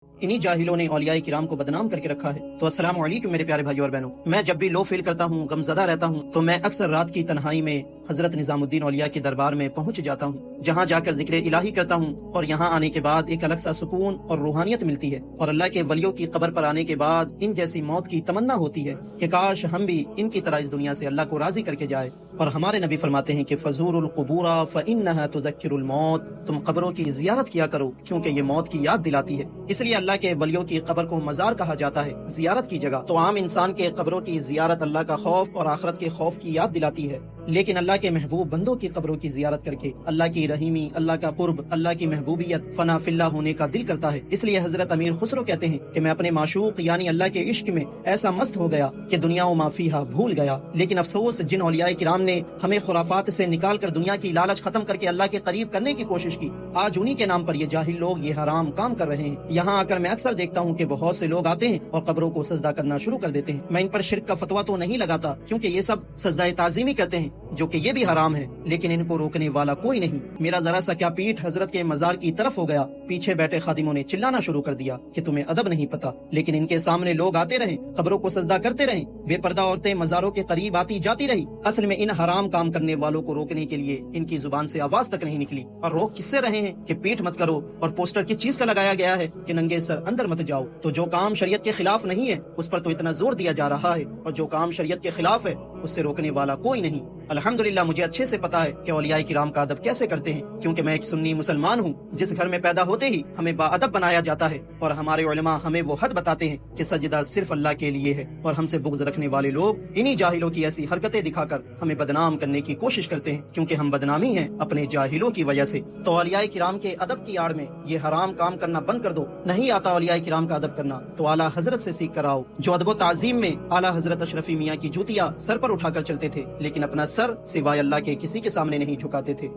انہی جاہلوں نے اولیاء کرام کو بدنام کر کے رکھا ہے۔ تو السلام علیکم میرے پیارے بھائیو اور بہنوں، میں جب بھی لو فیل کرتا ہوں، غم زدہ رہتا ہوں، تو میں اکثر رات کی تنہائی میں حضرت نظام الدین اولیاء کے دربار میں پہنچ جاتا ہوں، جہاں جا کر ذکر الہی کرتا ہوں، اور یہاں آنے کے بعد ایک الگ سا سکون اور روحانیت ملتی ہے، اور اللہ کے ولیوں کی قبر پر آنے کے بعد ان جیسی موت کی تمنا ہوتی ہے کہ کاش ہم بھی ان کی طرح اس دنیا سے اللہ کو راضی کر کے جائے۔ اور ہمارے نبی فرماتے ہیں کہ فزور القبور فإنها تذکر الموت، تم قبروں کی زیارت کیا کرو کیونکہ یہ موت کی یاد دلاتی ہے۔ اس لیے اللہ کے ولیوں کی قبر کو مزار کہا جاتا ہے، زیارت کی جگہ۔ تو عام انسان کے قبروں کی زیارت اللہ کا خوف اور آخرت کے خوف کی یاد دلاتی ہے، لیکن اللہ کے محبوب بندوں کی قبروں کی زیارت کر کے اللہ کی رحیمی، اللہ کا قرب، اللہ کی محبوبیت، فنا فی اللہ ہونے کا دل کرتا ہے۔ اس لیے حضرت امیر خسرو کہتے ہیں کہ میں اپنے معشوق یعنی اللہ کے عشق میں ایسا مست ہو گیا کہ دنیا و ما فیہا بھول گیا۔ لیکن افسوس جن اولیاء کرام نے ہمیں خرافات سے نکال کر دنیا کی لالچ ختم کر کے اللہ کے قریب کرنے کی کوشش کی، آج انہی کے نام پر یہ جاہل لوگ یہ حرام کام کر رہے ہیں۔ یہاں آ کر میں اکثر دیکھتا ہوں کہ بہت سے لوگ آتے ہیں اور قبروں کو سجدہ کرنا شروع کر دیتے ہیں۔ میں ان پر شرک کا فتویٰ تو نہیں لگاتا کیونکہ یہ سب سجدہ تعظیمی کرتے ہیں، جو کہ یہ بھی حرام ہے، لیکن ان کو روکنے والا کوئی نہیں۔ میرا ذرا سا کیا پیٹھ حضرت کے مزار کی طرف ہو گیا، پیچھے بیٹھے خادموں نے چلانا شروع کر دیا کہ تمہیں ادب نہیں پتا، لیکن ان کے سامنے لوگ آتے رہیں، قبروں کو سجدہ کرتے رہیں، بے پردہ عورتیں مزاروں کے قریب آتی جاتی رہی۔ اصل میں ان حرام کام کرنے والوں کو روکنے کے لیے ان کی زبان سے آواز تک نہیں نکلی، اور روک کس سے رہے ہیں کہ پیٹھ مت کرو، اور پوسٹر کس چیز کا لگایا گیا ہے کہ ننگے سر اندر مت جاؤ۔ تو جو کام شریعت کے خلاف نہیں ہے اس پر تو اتنا زور دیا جا رہا ہے، اور جو کام شریعت کے خلاف ہے اس سے روکنے والا کوئی نہیں۔ الحمدللہ مجھے اچھے سے پتا ہے کہ اولیاء کرام کا ادب کیسے کرتے ہیں، کیونکہ میں ایک سنی مسلمان ہوں جس گھر میں پیدا ہوتے ہی ہمیں با ادب بنایا جاتا ہے، اور ہمارے علماء ہمیں وہ حد بتاتے ہیں کہ سجدہ صرف اللہ کے لیے ہے، اور ہم سے بغض رکھنے والے لوگ انہی جاہلوں کی ایسی حرکتیں دکھا کر ہمیں بدنام کرنے کی کوشش کرتے ہیں، کیونکہ ہم بدنامی ہیں اپنے جاہلوں کی وجہ سے۔ تو اولیاء کرام کے ادب کی آڑ میں یہ حرام کام کرنا بند کر دو۔ نہیں آتا اولیاء کرام کا ادب کرنا تو اعلیٰ حضرت سے سیکھ کر آؤ، جو ادب و تعظیم میں اعلیٰ حضرت اشرفی میاں کی جوتیاں سر پر اٹھا کر چلتے تھے، لیکن اپنا سر سوائے اللہ کے کسی کے سامنے نہیں جھکاتے تھے۔